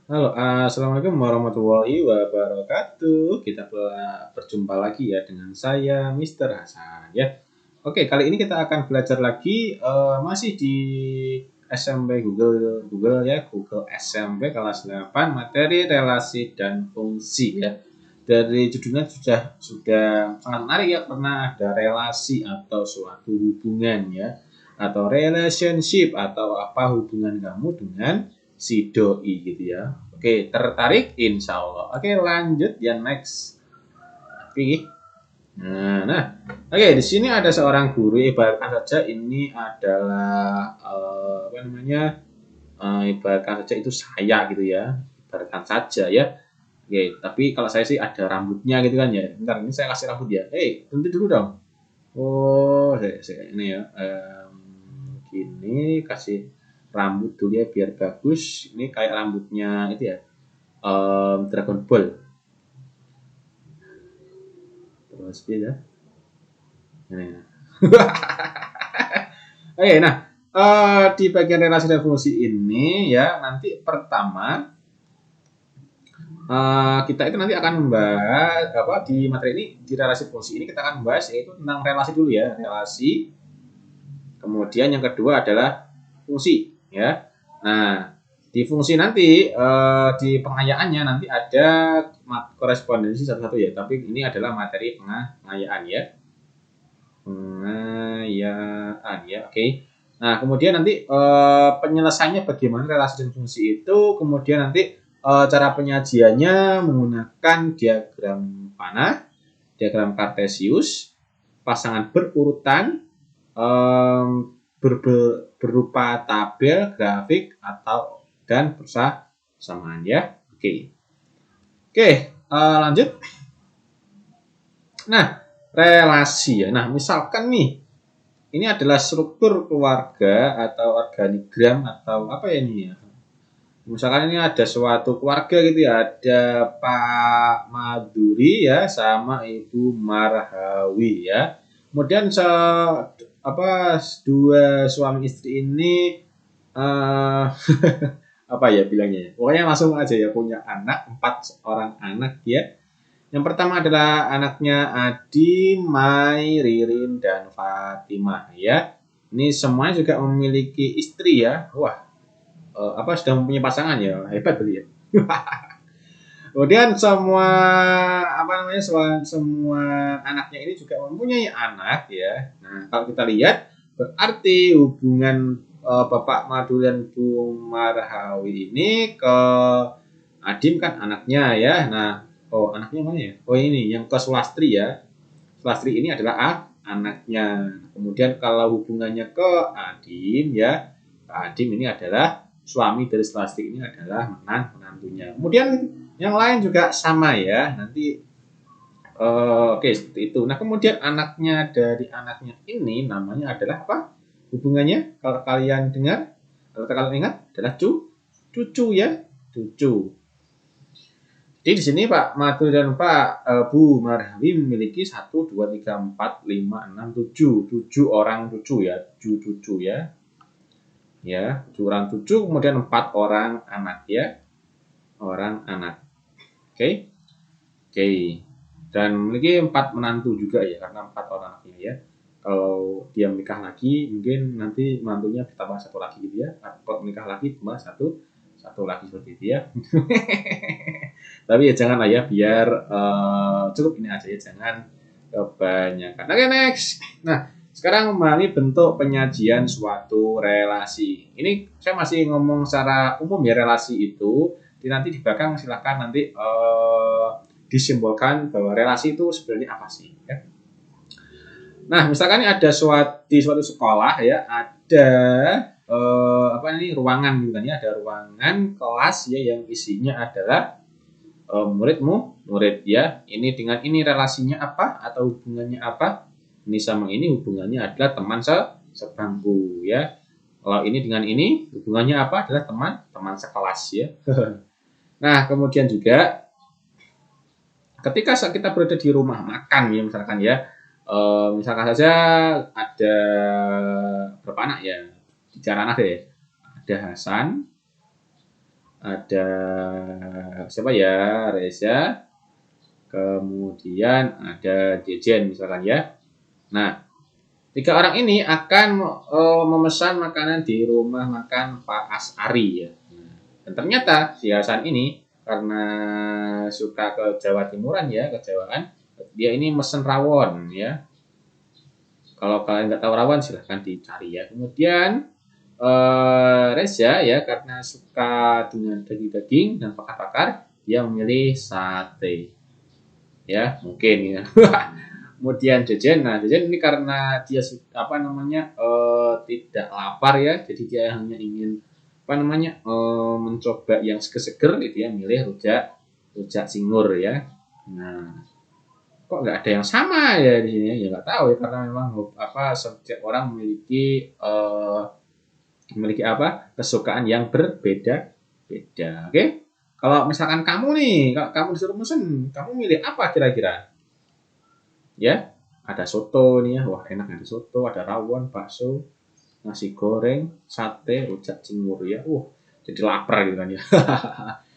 Halo, assalamualaikum warahmatullahi wabarakatuh. Kita berjumpa lagi ya dengan saya, Mister Hasan ya. Oke, kali ini kita akan belajar lagi masih di SMP Google ya, Google SMP kelas 8 materi relasi dan fungsi ya. Dari judulnya sudah sangat menarik ya, karena ada relasi atau suatu hubungan ya, atau relationship atau apa hubungan kamu dengan si doi gitu ya. Oke, tertarik? Insya Allah. Oke, lanjut ya, next. Oke. Oke, di sini ada seorang guru. Ibaratkan saja ini adalah apa namanya? Ibaratkan saja itu saya gitu ya. Ibaratkan saja ya. Oke, tapi kalau saya sih ada rambutnya gitu kan ya. Bentar, ini saya kasih rambut ya. Berhenti dulu dong. Oh, ini ya. Gini kasih rambut dulu ya biar bagus. Ini kayak rambutnya itu ya. Dragon Ball. Terus beda. Nah. Oke, nah di bagian relasi dan fungsi ini ya nanti pertama kita itu nanti akan membahas apa di materi ini di relasi fungsi ini kita akan membahas yaitu tentang relasi dulu ya, relasi. Kemudian yang kedua adalah fungsi ya. Nah, di fungsi nanti di pengayaannya nanti ada korespondensi satu-satu ya, tapi ini adalah materi pengayaan ya. Pengayaan ya, oke. Nah, kemudian nanti penyelesaiannya bagaimana relasi dan fungsi itu, kemudian nanti cara penyajiannya menggunakan diagram panah, diagram kartesius, pasangan berurutan, berupa tabel, grafik atau dan persamaan ya. Oke. Oke, lanjut. Nah, relasi ya. Nah, misalkan nih ini adalah struktur keluarga atau organigram atau apa ya ini ya. Misalkan ini ada suatu keluarga gitu ya, ada Pak Maduri ya sama Ibu Marhawi ya. Kemudian dua suami istri ini apa ya bilangnya? Pokoknya langsung aja ya punya anak, 4 orang anak ya. Yang pertama adalah anaknya Adi, Mai, Ririn, dan Fatimah ya. Ini semuanya juga memiliki istri ya. Wah, sudah mempunyai pasangan ya, hebat beliau. Kemudian semua anaknya ini juga mempunyai anak ya. Nah, kalau kita lihat berarti hubungan Bapak Madu dan Bu Marhawi ini ke Adim kan anaknya ya. Nah, anaknya mana ya? Oh, ini yang ke Sulastri ya. Sulastri ini adalah anaknya. Kemudian kalau hubungannya ke Adim ya, Adim ini adalah suami dari Sulastri ini adalah menantunya. Kemudian yang lain juga sama ya. Nanti oke, seperti itu. Nah, kemudian dari anaknya ini namanya adalah apa? Hubungannya kalau kalian dengar, kalau kalian ingat adalah cucu ya, cucu. Jadi di sini Pak Madu dan Pak Bu Marhawi memiliki 1, 2, 3, 4, 5, 6, 7 orang cucu ya, 7 cucu ya. Ya, 7 orang cucu, kemudian 4 orang anak ya. Orang anak. Oke. Oke. Dan memiliki 4 menantu juga ya, karena 4 orang anaknya ya. Kalau dia menikah lagi, mungkin nanti menantunya bertambah 1 lagi gitu ya. Kalau menikah lagi tambah satu lagi seperti itu ya. Tapi ya jangan lah ya, biar cukup ini aja ya, jangan kebanyakan. Oke, next. Nah, sekarang memahami bentuk penyajian suatu relasi. Ini saya masih ngomong secara umum ya, relasi itu. Nanti di belakang silakan nanti disimbolkan bahwa relasi itu sebenarnya apa sih ya. Nah, misalkan ada di suatu sekolah ya, ada ruangan gitu kan ya, ada ruangan kelas ya yang isinya adalah murid ya. Ini dengan ini relasinya apa atau hubungannya apa? Ini sama ini hubungannya adalah teman sebangku ya. Kalau ini dengan ini hubungannya apa? Adalah teman sekelas ya. Nah, kemudian juga ketika kita berada di rumah makan ya, misalkan ya, misalkan saja ada berapa anak ya, 3 anak deh. Ada Hasan, ada siapa ya, Reza, kemudian ada Jejen misalkan ya. Nah, 3 orang ini akan memesan makanan di rumah makan Pak Asari ya. Dan ternyata si Hasan ini karena suka ke Jawa Timuran ya, kejawaan, dia ini mesen rawon ya. Kalau kalian nggak tahu rawon silahkan dicari ya. Kemudian Reza ya karena suka dengan daging-daging dan bakar-bakar, dia memilih sate. Ya, mungkin ya. Kemudian Jejen, nah Jejen ini karena dia tidak lapar ya, jadi dia hanya ingin mencoba yang seger-seger, dia milih rujak cingur ya. Nah, kok nggak ada yang sama ya di sini ya, nggak tahu ya, karena memang setiap orang memiliki kesukaan yang berbeda-beda. Oke, kalau misalkan kamu nih, kalau kamu disuruh mesen, kamu milih apa kira-kira? Ya, ada soto nih ya, wah enak, ada soto, ada rawon, bakso, nasi goreng, sate, rujak cingur ya, jadi lapar gitu kan ya.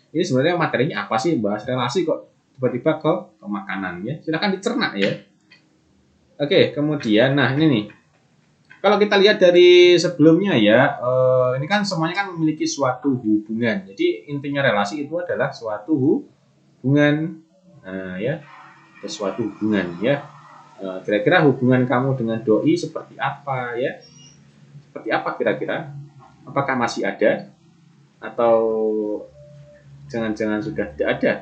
Ini sebenarnya materinya apa sih, bahas relasi kok tiba-tiba ke makanan ya, silahkan dicerna ya. Oke, kemudian nah ini nih, kalau kita lihat dari sebelumnya ya, ini kan semuanya kan memiliki suatu hubungan. Jadi intinya relasi itu adalah suatu hubungan, ya, suatu hubungan ya. Kira-kira hubungan kamu dengan doi seperti apa ya? Seperti apa kira-kira? Apakah masih ada atau jangan-jangan sudah tidak ada?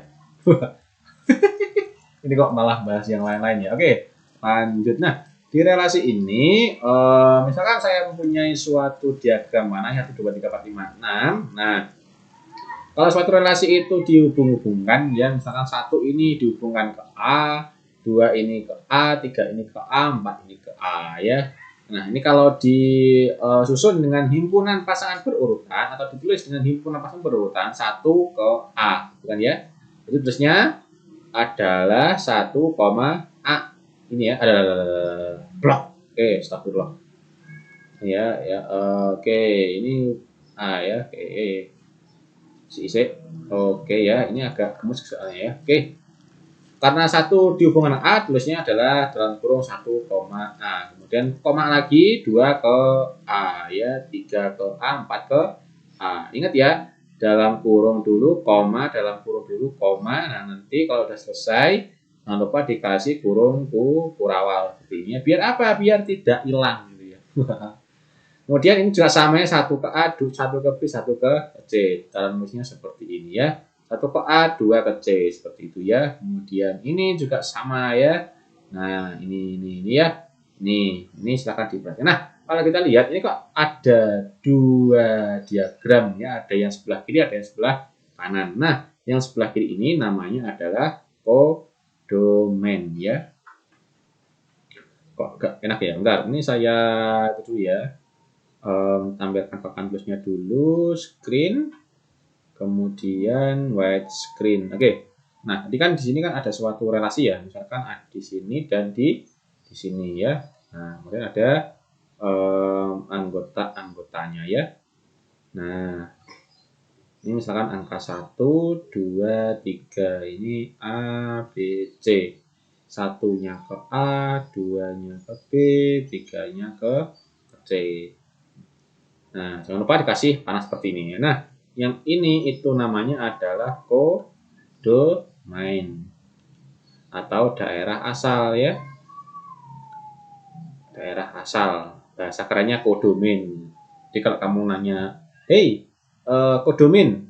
Ini kok malah bahas yang lain-lain ya. Oke, lanjut. Nah, di relasi ini, misalkan saya mempunyai suatu diagram mana 1, 2, 3, 4, 5, 6. Nah, kalau suatu relasi itu dihubung-hubungkan, ya misalkan 1 ini dihubungkan ke A, 2 ini ke A, 3 ini ke A, 4 ini ke A ya. Nah, ini kalau disusun dengan himpunan pasangan berurutan atau ditulis dengan himpunan pasangan berurutan 1 ke A, bukan ya? Jadi tulisnya adalah 1, A. Ini ya, ada blok. Oke, astagfirullah. Ya, oke, ini A ya, oke. Oke ya, ini agak gemes soalnya ya. Oke. Karena 1 dihubungkan A, tulisnya adalah dalam kurung 1, A. Kemudian koma lagi 2 ke A ya, 3 ke A, 4 ke A. Ingat ya, dalam kurung dulu, koma, dalam kurung dulu, koma. Nah, nanti kalau udah selesai, jangan lupa dikasih kurung kurawal seperti ini. Biar apa? Biar tidak hilang gitu ya. Kemudian ini juga samanya 1 ke A, 1 ke B, 1 ke C. Cara nulisnya seperti ini ya. 1 ke A, 2 ke C, seperti itu ya. Kemudian ini juga sama ya. Nah, ini ya. Ini silakan diperhatikan. Nah, kalau kita lihat ini kok ada 2 diagram ya. Ada yang sebelah kiri, ada yang sebelah kanan. Nah, yang sebelah kiri ini namanya adalah kodomen ya. Kok gak enak ya? Bentar, ini saya itu dulu ya. Tampilkan papan plusnya dulu, screen, kemudian white screen. Oke. Nah, tadi kan di sini kan ada suatu relasi ya, misalkan ada di sini dan di sini ya. Nah, kemudian ada anggotanya ya. Nah, ini misalkan angka 1, 2, 3, ini A, B, C. 1-nya ke A, 2-nya ke B, 3-nya ke C. Nah, jangan lupa dikasih panah seperti ini. Nah, yang ini itu namanya adalah kodomain atau daerah asal ya. Daerah asal. Bahasa kerennya kodomin. Jadi kalau kamu nanya, "Hey, kodomin,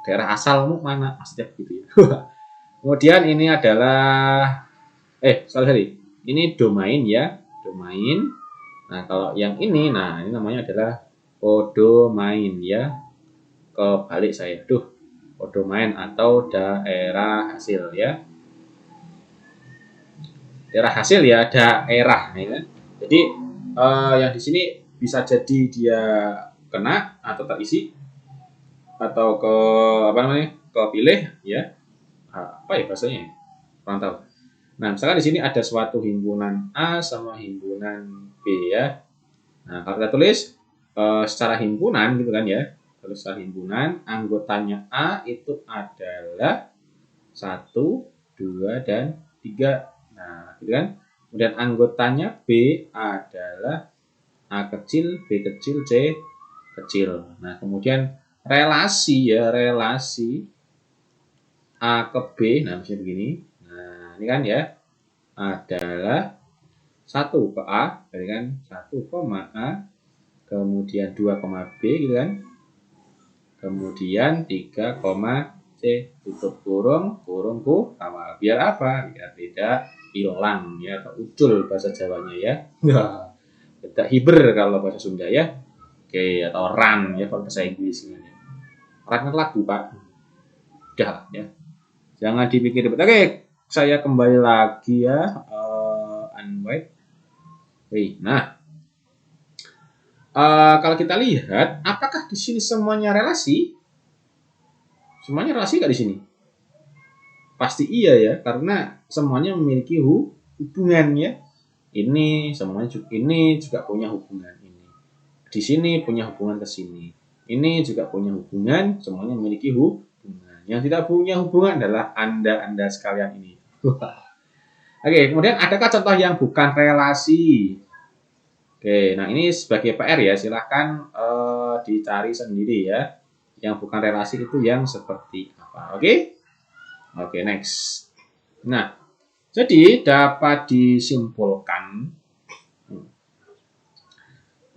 daerah asalmu mana?" Maksudnya gitu ya. Kemudian ini adalah sorry. Ini domain ya, domain. Nah, kalau yang ini namanya adalah kodomain ya. Kebalik saya. Kodomain atau daerah hasil ya. Daerah hasil ya, daerah ya. Jadi yang di sini bisa jadi dia kena atau terisi atau kepilih ya. Apa ya bahasanya? Kurang tahu. Nah, misalkan di sini ada suatu himpunan A sama himpunan B ya. Nah, kalau kita tulis secara himpunan gitu kan ya. besar himpunan, anggotanya A itu adalah 1, 2, dan 3. Nah, gitu kan? Kemudian anggotanya B adalah A kecil, B kecil, C kecil. Nah, kemudian relasi A ke B, nah misalnya begini. Nah, ini kan ya adalah 1 ke A, berarti kan 1, A, kemudian 2, B gitu kan. Kemudian 3, C, tutup kurung, kurungku sama. Biar apa? Biar tidak hilang ya, atau ucul bahasa Jawanya ya. Tidak hiber kalau bahasa Sunda ya. Oke, atau run ya kalau bahasa Inggris ini. Run kan lagu, Pak. Udah ya. Jangan dipikir. Oke, saya kembali lagi ya. Unwait. Nah, kalau kita lihat, apakah di sini semuanya relasi? Semuanya relasi nggak di sini? Pasti iya ya, karena semuanya memiliki hubungan ya. Ini semuanya ini juga punya hubungan ini. Di sini punya hubungan ke sini. Ini juga punya hubungan, semuanya memiliki hubungan. Yang tidak punya hubungan adalah Anda sekalian ini. Oke, kemudian adakah contoh yang bukan relasi? Oke, nah ini sebagai PR ya, silahkan dicari sendiri ya. Yang bukan relasi itu yang seperti apa? Oke, next. Nah, jadi dapat disimpulkan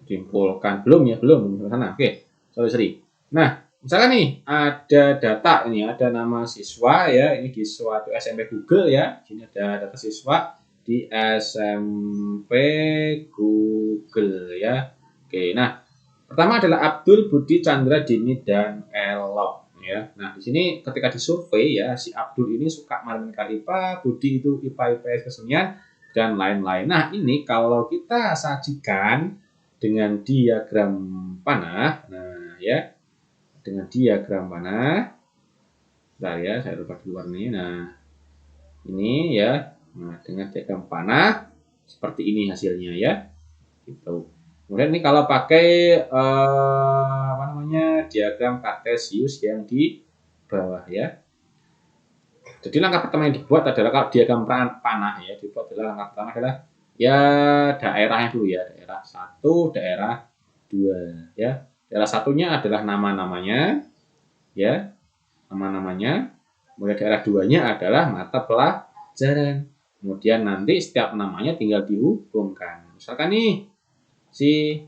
belum sana. Oke, sorry. Nah, misalkan nih ada data ini, ada nama siswa ya, ini di suatu SMP Google ya. Sini ada data siswa di SMP Google ya. Oke, nah pertama adalah Abdul, Budi, Chandra, Dini, dan Elok ya. Nah di sini ketika disurvei ya, si Abdul ini suka matematika IPA, Budi itu IPA IPS kesenian dan lain-lain. Nah ini kalau kita sajikan dengan diagram panah, nah ya dengan diagram panah, bentar ya saya lupa dulu warnanya. Nah ini ya, nah dengan diagram panah seperti ini hasilnya ya, gitu. Kemudian ini kalau pakai diagram kartesius yang di bawah ya. Jadi langkah pertama yang dibuat adalah kalau diagram panah ya, dibuat adalah langkah pertama adalah ya daerahnya dulu ya, daerah 1, daerah 2 ya. Daerah satunya adalah nama-namanya ya, nama-namanya. Kemudian daerah 2-nya adalah mata pelajaran. Kemudian nanti setiap namanya tinggal dihubungkan. Misalkan nih si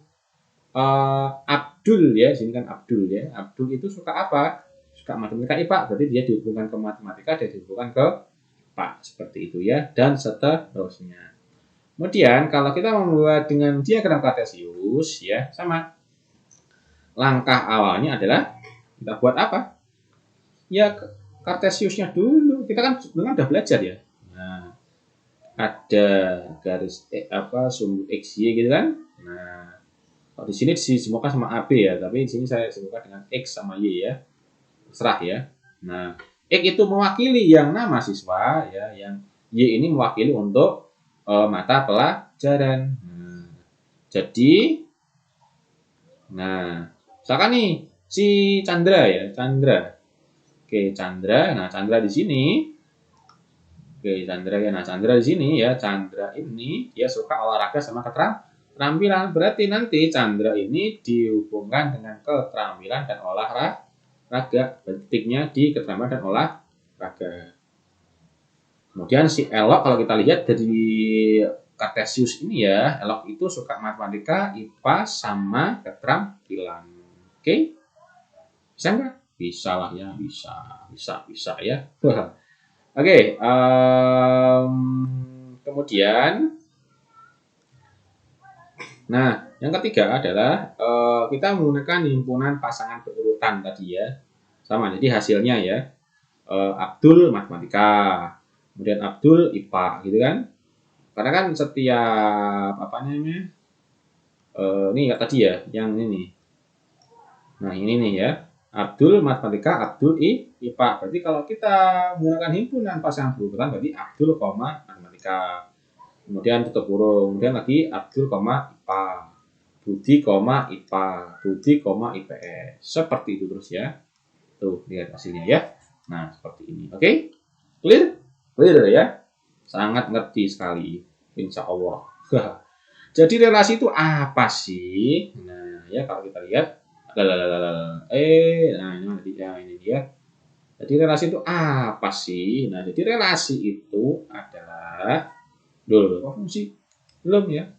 Abdul ya, di sini kan Abdul ya. Abdul itu suka apa? Suka matematika IPA, berarti dia dihubungkan ke matematika, dia dihubungkan ke IPA seperti itu ya, dan seterusnya. Kemudian kalau kita membuat dengan diagram kartesius ya, sama. Langkah awalnya adalah kita buat apa? Ya kartesiusnya dulu. Kita kan sebelumnya udah belajar ya. Nah, ada garis sumbu XY gitu kan. Nah, kalau di sini disebutkan sama AB ya, tapi di sini saya sebutkan dengan X sama Y ya. Terserah ya. Nah, X itu mewakili yang nama siswa ya, yang Y ini mewakili untuk mata pelajaran. Nah, misalkan nih si Chandra ya, Chandra. Oke, Chandra. Nah, Chandra di sini. Oke, Chandra ya. Nah, Chandra di sini ya, Chandra ini dia suka olahraga sama keterampilan. Berarti nanti Chandra ini dihubungkan dengan keterampilan dan olahraga. Titiknya di keterampilan dan olahraga. Kemudian si Elok kalau kita lihat dari kartesius ini ya, Elok itu suka matematika, IPA sama keterampilan. Oke? Bisa nggak? Bisa lah ya, bisa ya. Oke, kemudian, nah yang ketiga adalah kita menggunakan himpunan pasangan berurutan tadi ya, sama. Jadi hasilnya ya, Abdul matematika, kemudian Abdul IPA, gitu kan? Karena kan setiap ini tadi ya, yang ini. Nah ini nih ya. Abdul matematika, Abdul IPA. Berarti kalau kita menggunakan himpunan pasangan berurutan, berarti Abdul, matematika. Kemudian tutup kurung. Kemudian lagi Abdul, IPA. Budi, IPA, Budi, IPS. Seperti itu terus ya. Tuh, lihat hasilnya ya. Nah, seperti ini. Oke? Clear? Clear ya? Sangat ngerti sekali. Insya Allah. Jadi relasi itu apa sih? Nah, ya kalau kita lihat. Nah, ini dia. Jadi relasi itu apa sih? Nah, jadi relasi itu adalah fungsi belum ya?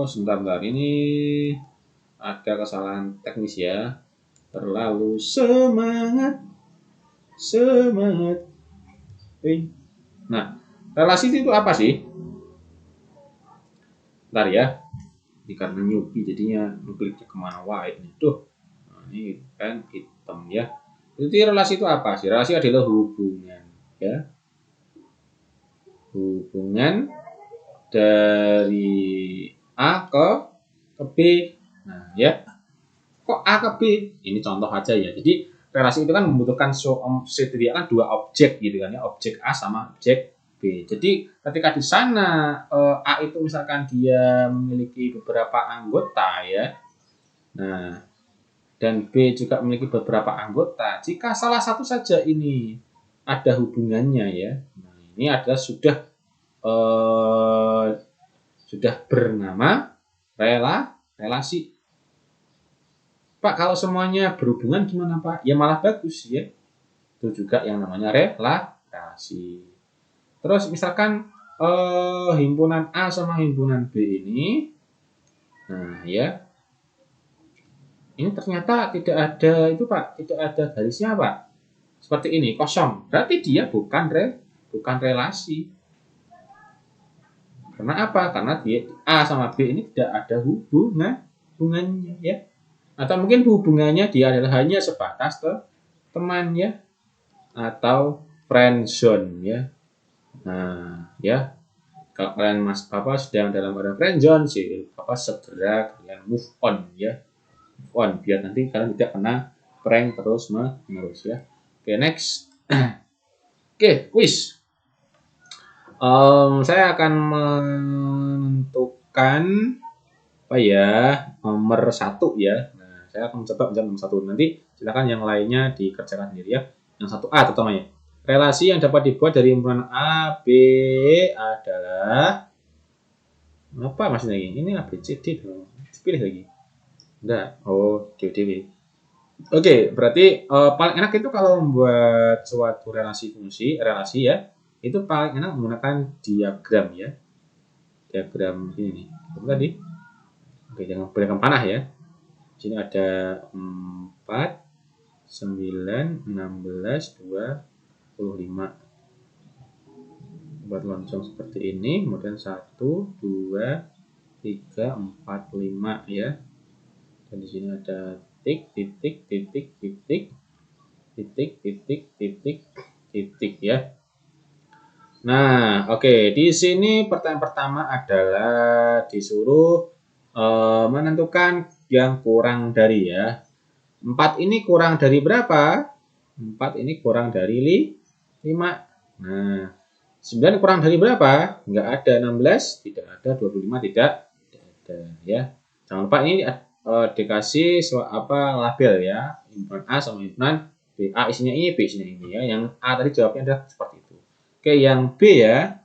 Sebentar. Ini ada kesalahan teknis ya. Terlalu semangat. Nah, relasi itu apa sih? Bentar ya. Ini karena newbie jadinya ngekliknya kemana wae ini. Nah, ini kan hitam ya. Jadi relasi itu apa sih? Relasi adalah hubungan ya. Hubungan dari A ke B. Nah, ya. Kok A ke B? Ini contoh aja ya. Jadi relasi itu kan membutuhkan disediakan dua objek gitu kan ya, objek A sama objek B. Jadi ketika di sana A itu misalkan dia memiliki beberapa anggota ya. Nah, dan B juga memiliki beberapa anggota. Jika salah satu saja ini ada hubungannya ya. Nah, ini adalah sudah bernama relasi. Pak, kalau semuanya berhubungan gimana Pak? Ya malah bagus ya. Itu juga yang namanya relasi. Terus misalkan himpunan A sama himpunan B ini, nah ya, ini ternyata tidak ada itu Pak, tidak ada garisnya Pak. Seperti ini, kosong. Berarti dia bukan relasi. Karena apa? Karena dia A sama B ini tidak ada hubungannya ya. Atau mungkin hubungannya dia adalah hanya sebatas teman ya, atau friend zone ya. Nah, ya kalau kalian sedang dalam keadaan friend zone sih, segera kalian move on ya, biar nanti kalian tidak kena prank terus menerus ya. Oke, next. Oke, quiz. Saya akan menentukan nomor 1 ya. Nah, saya akan mencoba nomor 1. Nanti silakan yang lainnya dikerjakan sendiri ya. Yang 1A terutama. Relasi yang dapat dibuat dari himpunan A, B adalah apa maksudnya ini? Ini A, B, C, D dong. Pilih lagi. Enggak. D. Oke, berarti paling enak itu kalau membuat suatu relasi ya, itu paling enak menggunakan diagram ya. Diagram ini nih. Apa tadi? Oke, jangan berikan panah ya. Di sini ada 4, 9, 16, 25. Buat lonceng seperti ini, kemudian 1, 2, 3, 4, 5 ya. Dan di sini ada titik ya. Nah, oke. Di sini pertanyaan pertama adalah disuruh menentukan yang kurang dari ya. 4 ini kurang dari berapa? 4 ini kurang dari 5. Nah, 9 kurang dari berapa? Enggak ada. 16 tidak ada. 25 tidak ada ya. Jangan lupa ini dikasih label ya. Himpunan A sama himpunan B. A isinya ini, B isinya ini ya. Yang A tadi jawabnya adalah seperti itu. Oke, yang B ya.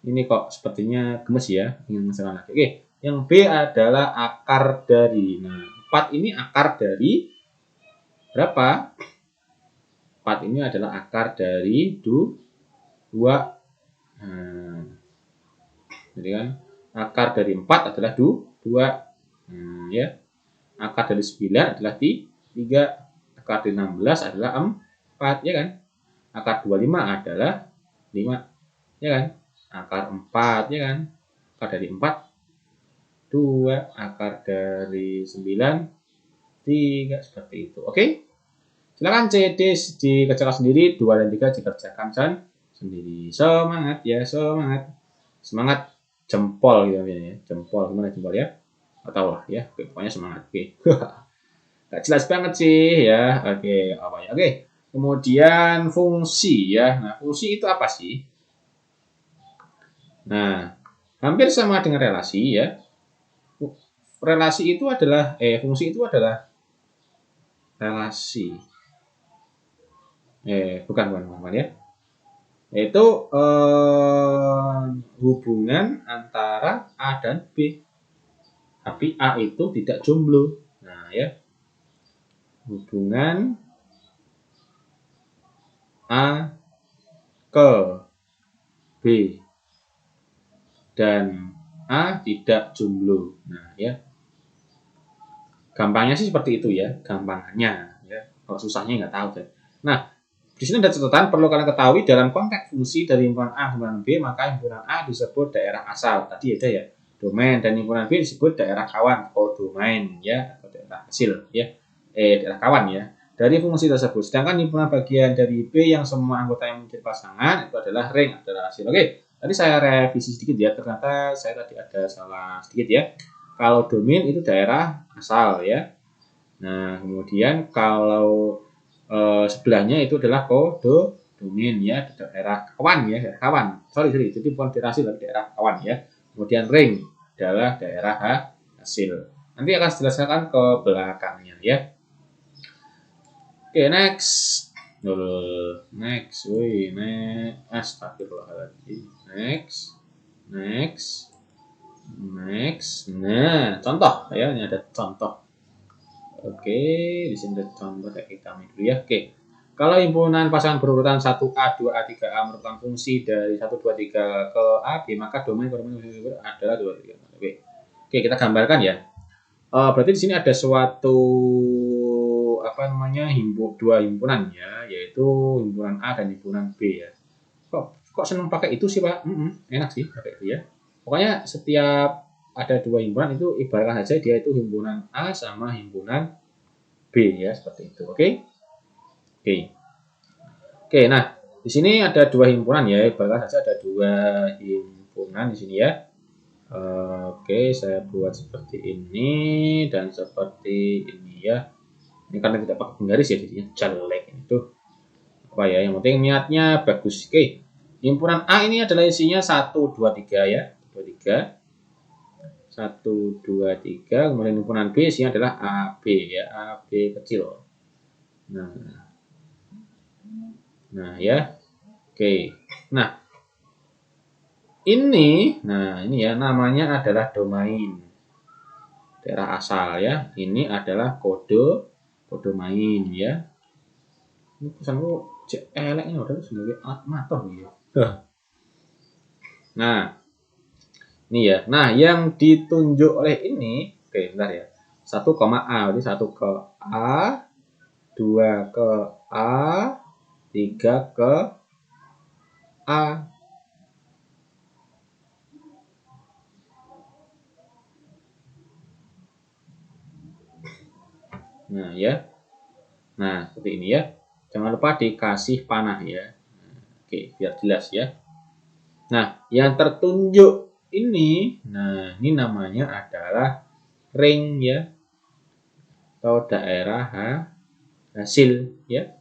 Ini kok sepertinya gemes ya. Ingin masalah lagi. Oke, yang B adalah akar dari. Nah, 4 ini akar dari berapa? 4 ini adalah akar dari 2. Nah, jadi kan akar dari 4 adalah 2. Ya. Akar dari 9 adalah 3. Akar dari 16 adalah 4 ya kan? Akar 25 adalah 5 ya kan? Akar 4 ya kan? Akar dari 4 2, akar dari 9 3, seperti itu. Oke? Silakan C, D dikerjakan sendiri, 2 dan 3 dikerjakan sendiri. Semangat ya, semangat. Semangat jempol gitu ya. Jempol gimana jempol ya? Atau lah ya, pokoknya semangat. Oke. Gak jelas banget sih ya. Oke, apa ya? Oke. Kemudian fungsi ya. Nah, fungsi itu apa sih? Nah, hampir sama dengan relasi ya. relasi itu adalah fungsi itu adalah relasi. Bukan ya. Yaitu hubungan antara A dan B. Tapi A itu tidak jomblo. Nah, ya. Hubungan A ke B dan A tidak jomblo. Nah, ya. Gampangnya sih seperti itu ya, gampangannya ya. Kalau susahnya nggak tahu deh. Nah, di sini ada catatan perlu kalian ketahui dalam konteks fungsi dari himpunan A himpunan B, maka himpunan A disebut daerah asal. Tadi ada ya, domain, dan himpunan B disebut daerah kawan atau domain ya, atau daerah hasil ya. Daerah kawan ya. Dari fungsi tersebut. Sedangkan himpunan bagian dari B yang semua anggota yang menjadi pasangan itu adalah ring, adalah hasil. Oke, tadi saya revisi sedikit ya. Ternyata saya tadi ada salah sedikit ya. Kalau domain itu daerah asal ya. Nah, kemudian kalau sebelahnya itu adalah domain ya, daerah kawan ya, daerah kawan. Sorry, jadi bukan daerah hasil tapi daerah kawan ya. Kemudian ring adalah daerah hasil. Nanti akan dijelaskan ke belakangnya ya. Oke, next. Next. Astagfirullahaladzim. Next. Nah, contoh ya, ini ada contoh. Oke, di sini ada contoh kayak kami dulu ya. Oke. Kalau himpunan pasangan berurutan 1A, 2A, 3A merupakan fungsi dari 1, 2, 3 ke A, B, maka domain adalah 2, 3 ke B. Oke, kita gambarkan ya. Berarti di sini ada suatu dua himpunan ya, yaitu himpunan A dan himpunan B ya. Kok senang pakai itu sih, Pak? Enak sih pakai itu ya. Pokoknya setiap ada dua himpunan itu ibaratkan saja dia itu himpunan A sama himpunan B ya, seperti itu. Oke. Nah, di sini ada dua himpunan ya, ibaratkan saja ada dua himpunan di sini ya. Oke, saya buat seperti ini dan seperti ini ya. Ini karena tidak pakai penggaris ya, jadinya jelek itu. Apa ya? Yang penting niatnya bagus. Oke. Himpunan A ini adalah isinya 1, 2, 3 ya. 2, 3. 1, 2, 3. Kemudian himpunan B isinya adalah AB ya. AB kecil. Nah ya. Oke. Nah, ini ya namanya adalah domain. Daerah asal ya. Ini adalah kode main ya. Ini pesanku eleknya udah sebagai alat mator ya. Nah, ini ya. Nah, yang ditunjuk oleh ini, oke, bentar ya. 1, A, jadi 1 ke A, 2 ke A, 3 ke A. Nah, ya. Nah, seperti ini ya. Jangan lupa dikasih panah ya. Oke, biar jelas ya. Nah, yang tertunjuk ini, nah ini namanya adalah ring ya. Atau daerah hasil ya.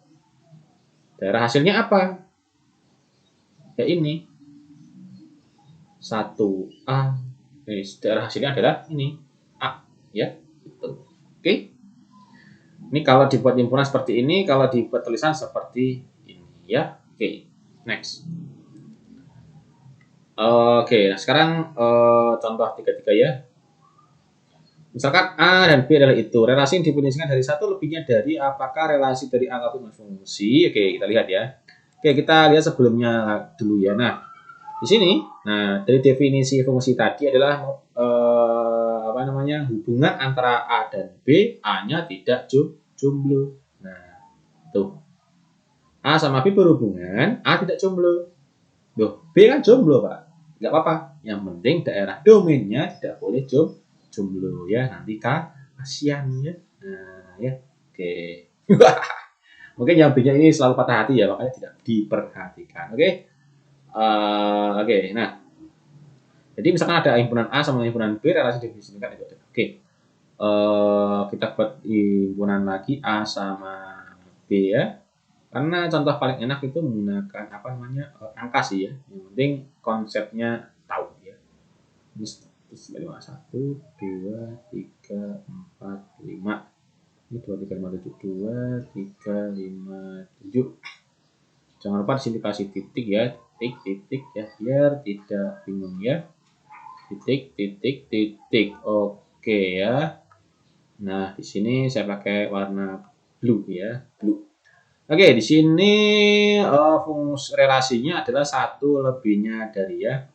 Daerah hasilnya apa? Ya ini. 1A. Daerah hasilnya adalah ini. A ya. Gitu. Oke. Ini kalau dibuat himpunan seperti ini, kalau dibuat tulisan seperti ini ya. Oke, next. Oke, nah sekarang contoh 33 ya. Misalkan A dan B adalah itu. Relasi yang didefinisikan dari satu lebihnya dari apakah relasi dari A ke fungsi. Oke, kita lihat ya. Oke, kita lihat sebelumnya dulu ya. Nah, di sini, dari definisi fungsi tadi adalah hubungan antara A dan B, A-nya tidak jomblo. Nah, tuh. A sama B berhubungan, A tidak jomblo. Loh, B kan jomblo, Pak. Enggak apa-apa. Yang penting daerah domainnya tidak boleh jomblo ya. Nanti kasihan ya. Nah, ya. Oke. Mungkin yang B-nya ini selalu patah hati ya, makanya tidak diperhatikan. Oke. Nah. Jadi misalkan ada himpunan A sama himpunan B, relasi definisikan itu. Oke. Kita buat himpunan lagi A sama B ya. Karena contoh paling enak itu menggunakan angka sih ya. Yang penting konsepnya tahu ya. Terus 5, 1, 2, 3, 4, 5. Ini 2, 3, 5, 7, 2, 3, 5, 7. Jangan lupa di sini kasih titik ya, titik ya, biar tidak bingung ya. Titik. Oke ya. Nah, di sini saya pakai warna blue ya, blue. Oke, di sini fungsi relasinya adalah 1 lebihnya dari ya.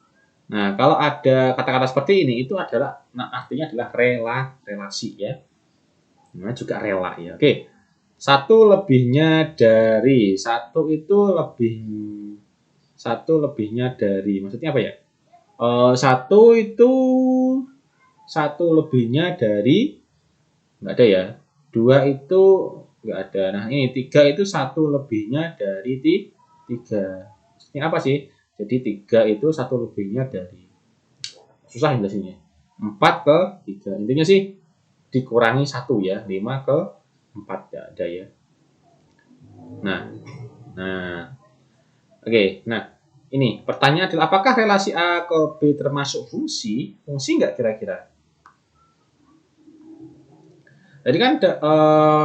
Nah, kalau ada kata-kata seperti ini itu adalah artinya adalah relasi ya. Namanya juga rela ya. Oke. 1 lebihnya dari, 1 itu lebihnya dari. Maksudnya apa ya? 1 itu 1 lebihnya dari enggak ada ya. 2 itu enggak ada. Nah, ini 3 itu 1 lebihnya dari 3. Maksudnya apa sih? Jadi 3 itu 1 lebihnya dari. Susah jelasinnya. 4 ke 3. Intinya sih dikurangi 1 ya. 5 ke 4 enggak ada ya. Nah. Oke, nah ini pertanyaan adalah apakah relasi A ke B termasuk fungsi? Fungsi enggak kira-kira? Jadi kan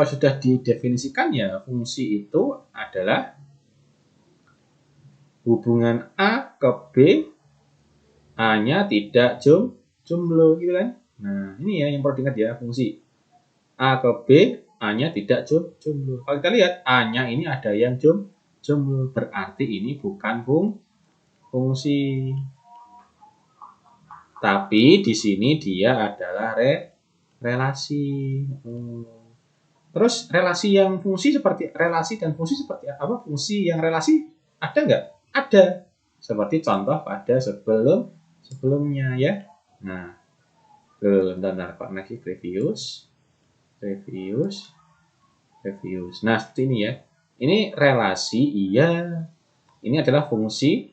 sudah didefinisikan ya, fungsi itu adalah hubungan A ke B, A-nya tidak jomblo gitu kan. Nah, ini ya yang perlu diingat ya, fungsi A ke B, A-nya tidak jomblo. Kalau kita lihat A-nya ini ada yang jomblo, berarti ini bukan fungsi. Tapi di sini dia adalah relasi. Terus relasi yang fungsi seperti relasi dan fungsi seperti apa? Fungsi yang relasi ada nggak? Ada. Seperti contoh pada sebelumnya ya. Nah, bentar Pak Nasi reviews. Nah, seperti ini ya. Ini relasi iya. Ini adalah fungsi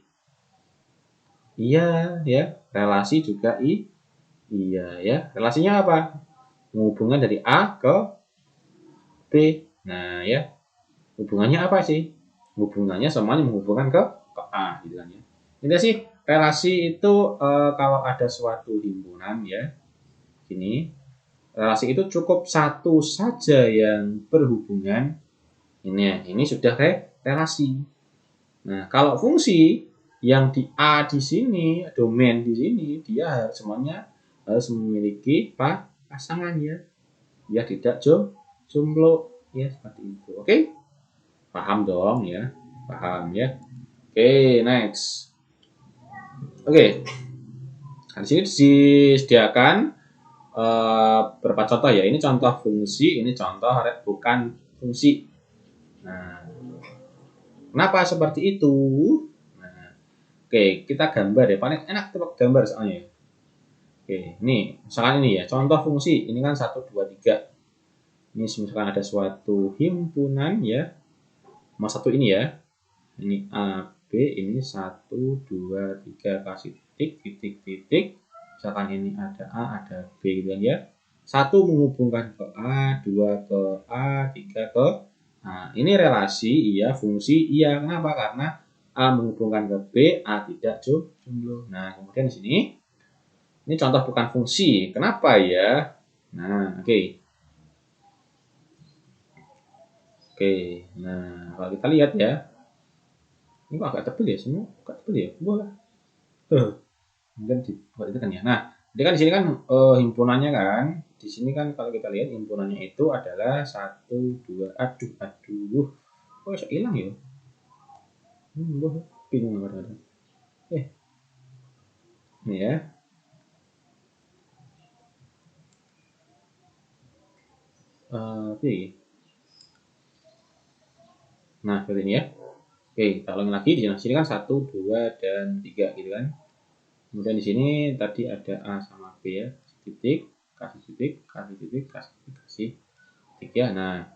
iya ya. Relasi juga iya ya. Relasinya apa? Hubungan dari A ke B. Nah, ya. Hubungannya apa sih? Hubungannya semuanya menghubungkan ke A gitu kan ya. Ini sih relasi itu kalau ada suatu himpunan ya. Gini. Relasi itu cukup satu saja yang berhubungan. Ini sudah relasi. Nah, kalau fungsi yang di A di sini, domain di sini, dia semuanya harus memiliki pasangan ya. Dia tidak jomblo ya, seperti itu. Oke? Paham dong ya? Paham ya? Oke, next. Oke. Nah, di sini disediakan beberapa contoh ya. Ini contoh fungsi, ini contoh bukan fungsi. Nah, kenapa seperti itu? Nah, oke, kita gambar ya. Paling enak kita gambar soalnya. Oke, ini misalkan ini ya, contoh fungsi. Ini kan 1, 2, 3. Ini misalkan ada suatu himpunan ya. Nomor 1 ini ya. Ini A, B, ini 1, 2, 3, kasih titik. Misalkan ini ada A, ada B gitu kan ya. 1 menghubungkan ke A, 2 ke A, 3 ke A. Ini relasi iya, fungsi iya. Kenapa? Karena A menghubungkan ke B, A tidak jomblo. Nah, kemudian di sini ini contoh bukan fungsi. Kenapa ya? Nah, oke. Nah kalau kita lihat ya, ini kok agak tebel ya semua, agak tebel ya, boleh. Kemudian dibuat itu kan ya. Nah, jadi kan di sini kan himpunannya kan, di sini kan kalau kita lihat himpunannya itu adalah 1, 2, aduh, kok bisa hilang ya? Bingung kadang-kadang. Ini ya. Oke. Nah, seperti ini ya. Oke, kita ulangi lagi di sini kan 1, 2, dan 3 gitu kan. Kemudian di sini tadi ada A sama B ya, kasih titik ya. Nah,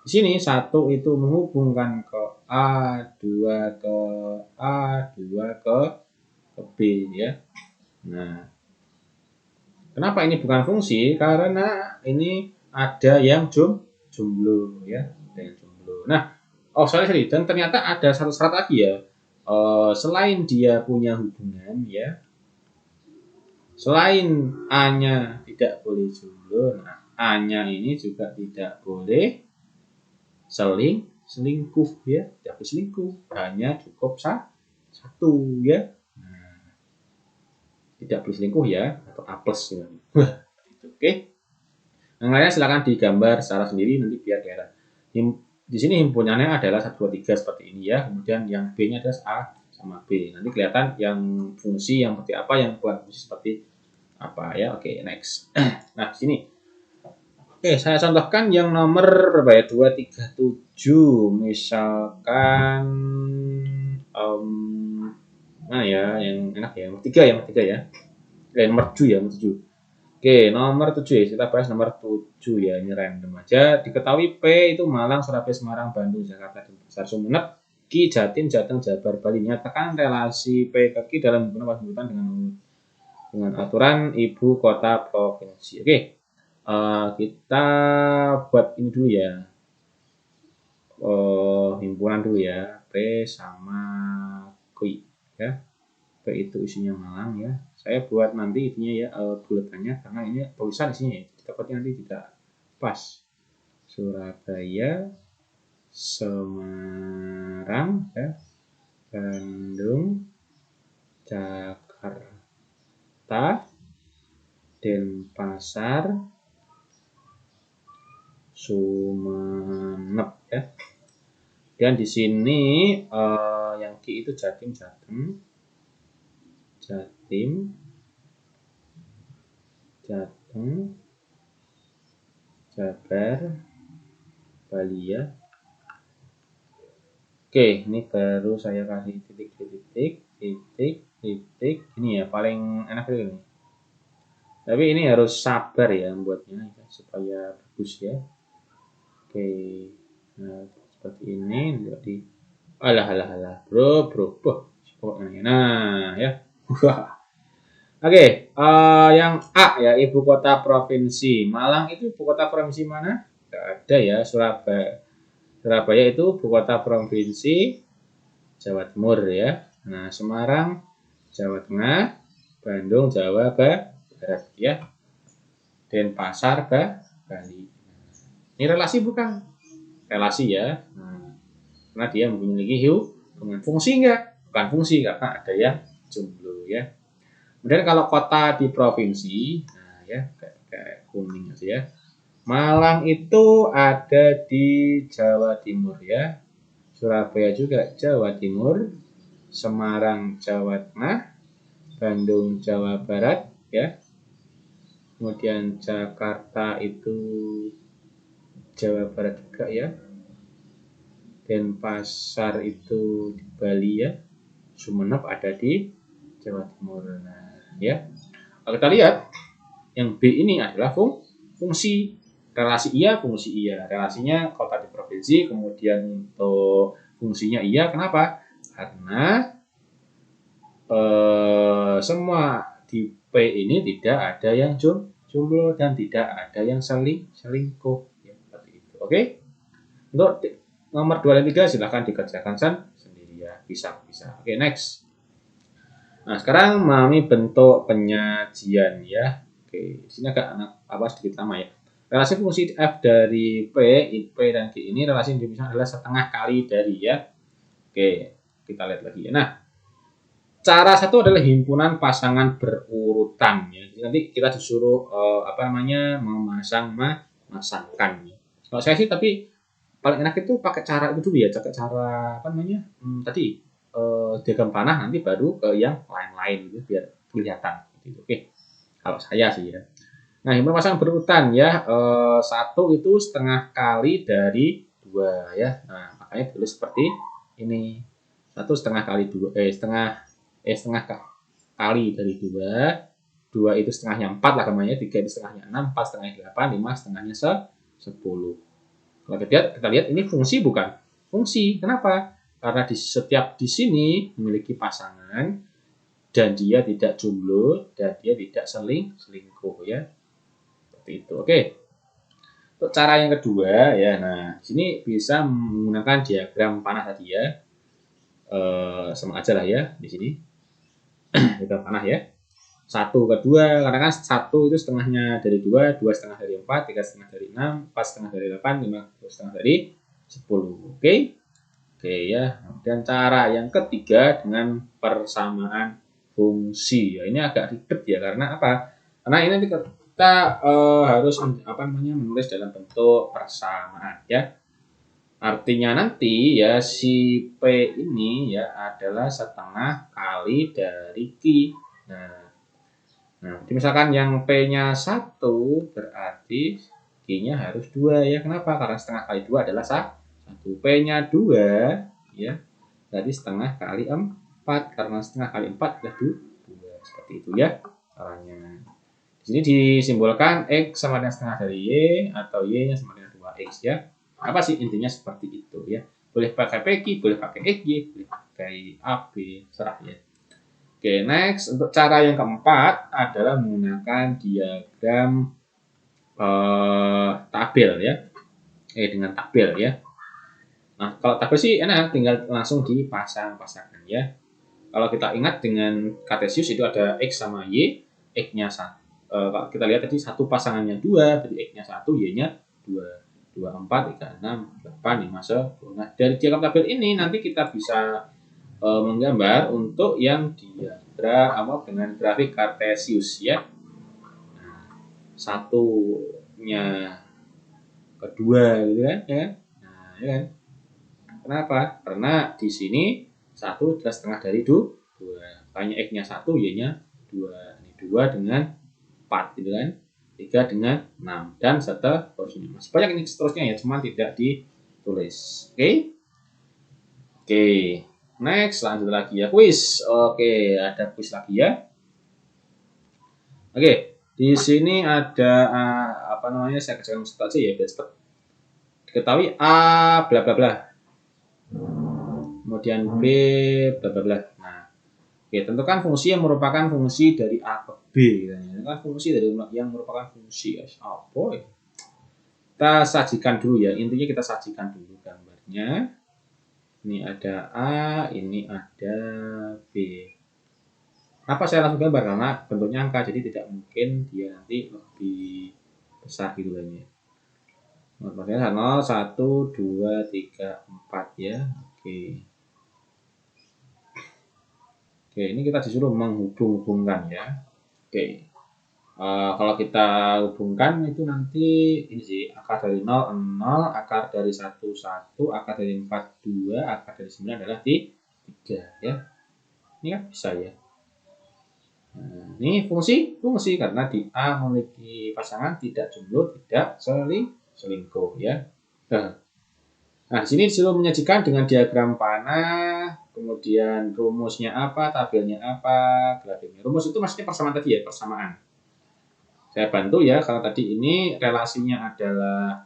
di sini 1 itu menghubungkan ke A, 2 ke A, 2 ke B ya. Nah, kenapa ini bukan fungsi? Karena ini ada yang jomblo ya, ada yang jomblo. Nah, sorry, dan ternyata ada satu syarat lagi ya. Selain dia punya hubungan ya, Selain A-nya tidak boleh jomblo, nah A-nya ini juga tidak boleh selingkuh ya, tidak boleh selingkuh, hanya cukup satu ya. Nah, tidak boleh selingkuh ya, atau A plus ya. Oke. Yang lainnya silakan digambar secara sendiri nanti biar daerah. Di sini himpunannya adalah 1, 2, 3 seperti ini ya. Kemudian yang B-nya adalah A sama B. Nanti kelihatan yang fungsi yang seperti apa, yang bukan fungsi seperti apa ya. Oke, next. Nah, di sini. Oke, saya contohkan yang nomor berapa ya? 2, 3, 7. Misalkan mana ya yang enak ya? Yang ketiga ya. Nomor 7 ya, nomor 7. Oke, nomor 7 ya, kita bahas nomor 7 ya, ini random aja. Diketahui P itu Malang, Surabaya, Semarang, Bandung, Jakarta, Denpasar, Sumeneb, Q, Jatim, Jateng, Jabar, Bali. Nyatakan relasi P ke Q dalam hubungan penyebutan dengan aturan ibu kota provinsi. Oke, kita buat ini dulu ya. Himpunan dulu ya, P sama Q ya. Itu isinya Malang ya. Saya buat nanti itunya ya buletannya karena ini tulisan isinya ya. Takutnya nanti tidak pas. Surabaya, Semarang ya, Bandung, Jakarta, Denpasar, Sumeneb ya. Dan di sini yang Ki itu Jatim, Jateng, Jabar, Bali ya. Oke, ini baru saya kasih titik. Ini ya paling enak ini. Tapi ini harus sabar ya membuatnya ya, supaya bagus ya. Oke, nah seperti ini jadi alah bro. Nah ya. Oke, yang A ya, ibu kota provinsi. Malang itu ibu kota provinsi mana? Tidak ada ya, Surabaya. Surabaya itu ibu kota provinsi Jawa Timur ya. Nah, Semarang Jawa Tengah, Bandung Jawa Barat ya. Denpasar Bali. Ini relasi bukan? Relasi ya. Nah, karena dia memiliki hubungan fungsi enggak? Bukan fungsi karena ada yang jomblo ya. Kemudian kalau kota di provinsi, nah ya kayak kuning aja ya. Malang itu ada di Jawa Timur ya. Surabaya juga Jawa Timur. Semarang Jawa Tengah. Bandung Jawa Barat ya. Kemudian Jakarta itu Jawa Barat juga ya. Denpasar itu di Bali ya. Sumeneb ada di Jawa Timur. Nah, ya. Kalau kita lihat yang B ini adalah fungsi relasi iya, fungsi iya. Relasinya kota di provinsi, kemudian untuk fungsinya iya. Kenapa? Karena semua di P ini tidak ada yang jomblo dan tidak ada yang selingkuh. Ya, seperti itu. Oke? Untuk nomor 2 dan 3 silahkan dikerjakan sendiri ya. Bisa. Oke, next. Nah, sekarang memahami bentuk penyajian ya. Oke, di sini agak sedikit lama ya. Relasi fungsi F dari P dan G ini relasi yang dipisah adalah setengah kali dari ya. Oke, kita lihat lagi ya. Nah, cara satu adalah himpunan pasangan berurutan ya. Jadi nanti kita disuruh memasangkan ya. Kalau saya sih tapi paling enak itu pakai cara itu dulu ya, cara tadi diagram panah nanti baru ke yang lain-lain gitu biar kelihatan gitu. Oke. Kalau saya sih ya. Nah, himpunan pasangan berurutan ya, 1 itu setengah kali dari 2 ya. Nah, makanya tulis seperti ini. 1 setengah kali 2 setengah kali dari 2. 2 itu setengahnya 4 lah namanya, 3 itu setengahnya 6, 4 setengahnya 8, 5 setengahnya 10. Kalau kita lihat ini fungsi bukan? Fungsi. Kenapa? Karena di sini memiliki pasangan dan dia tidak jomblo dan dia tidak selingkuh ya. Seperti itu. Oke. Untuk cara yang kedua ya, nah sini bisa menggunakan diagram panah tadi ya. Sama aja lah ya di sini. Diagram panah ya. 1 ke 2, karena kan 1 itu setengahnya dari 2, 2 setengah dari 4, 3 setengah dari 6, 4 setengah dari 8, 5 setengah dari 10. Oke. Oke ya. Dan cara yang ketiga dengan persamaan fungsi. Ya, ini agak ribet ya, karena apa? Karena ini kita harus menulis dalam bentuk persamaan ya. Artinya nanti ya si P ini ya adalah setengah kali dari Q. Nah, misalkan yang P-nya 1 berarti Q-nya harus 2 ya. Kenapa? Karena setengah kali 2 adalah 1. P-nya 2 ya. Jadi setengah kali 4. Karena setengah kali 4 adalah 2. Seperti itu ya caranya. Di sini disimbolkan X sama dengan setengah dari Y atau Y-nya sama dengan 2X ya. Apa sih intinya seperti itu ya. Boleh pakai PQ, boleh pakai XY, boleh pakai AB, serah ya. Oke, next. Untuk cara yang keempat adalah menggunakan diagram tabel ya. Dengan tabel ya. Nah, kalau tabel sih enak, tinggal langsung dipasang-pasangkan ya. Kalau kita ingat dengan Kartesius itu ada X sama Y, X-nya 1. Kalau kita lihat tadi satu pasangannya 2, berarti X-nya 1, Y-nya 2. 2, 4, 3, 6, 8, 5, 10. Nah, dari diagram tabel ini nanti kita bisa menggambar untuk yang diagram dengan grafik Kartesius ya. Nah, satunya kedua gitu kan ya. Nah, ya kan. Kenapa? Karena di sini 1 adalah setengah dari 2. Makanya X-nya 1, Y-nya 2. Ini 2 dengan 4 gitu kan. 3 dengan 6 dan seterusnya. Masih banyak ini seterusnya ya, cuma tidak ditulis. Oke? Oke. Next, lanjut lagi ya, kuis. Oke, ada kuis lagi ya. Oke, di sini ada saya kerjakan satu aja ya biar cepat. Diketahui A bla bla bla. Kemudian B bla bla bla. Nah, oke, tentukan fungsi yang merupakan fungsi dari A ke B. Tentukan fungsi dari yang merupakan fungsi apa ya? Kita sajikan dulu ya. Intinya kita sajikan dulu gambarnya. Ini ada A, ini ada B. Kenapa saya langsung gambar? Karena bentuknya angka, jadi tidak mungkin dia nanti lebih besar gitu kan ya. Nomornya 0, 1, 2, 3, 4 ya. Oke. Oke, ini kita disuruh menghubung-hubungkan ya. Oke. Kalau kita hubungkan itu nanti ini sih akar dari 0, 0, akar dari 1, 1, akar dari 4, 2, akar dari 9 adalah 3 ya. Ini kan bisa ya. Nah, ini fungsi karena di A memiliki pasangan tidak jomblo, tidak selingkuh ya. Nah, di sini disuruh menyajikan dengan diagram panah, kemudian rumusnya apa, tabelnya apa, grafiknya. Rumus itu maksudnya persamaan tadi ya, persamaan. Saya bantu ya, kalau tadi ini relasinya adalah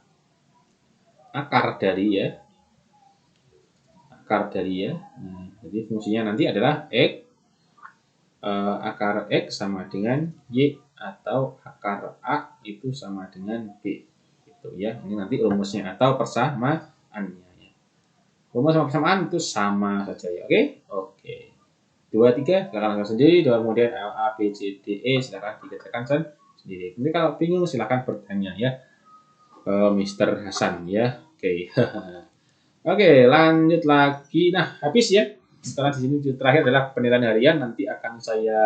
akar dari ya. Nah, jadi fungsinya nanti adalah X, akar X sama dengan Y, atau akar A itu sama dengan B. Gitu ya. Ini nanti rumusnya atau persamaannya ya. Rumus sama persamaan itu sama saja ya. Oke. 2, 3 silakan lakukan sendiri. Kemudian L, A, B, C, D, E silakan dikerjakan sendiri. Nanti kalau bingung silakan bertanya ya ke Mr. Hasan ya. Oke. Oke, lanjut lagi. Nah, habis ya. Setelah di sini terakhir adalah penilaian harian. Nanti akan saya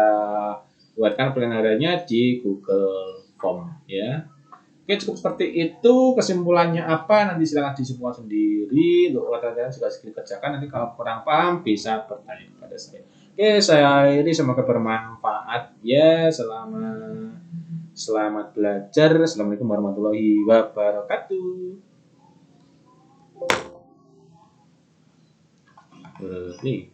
buatkan penilaian hariannya di Google Form ya. Oke, cukup seperti itu. Kesimpulannya apa? Nanti silakan disimpulkan sendiri. Untuk kalian juga sedikit kerjakan. Nanti kalau kurang paham bisa bertanya kepada saya. Oke, saya akhiri, semoga bermanfaat ya. Selamat belajar. Assalamualaikum warahmatullahi wabarakatuh. Nih,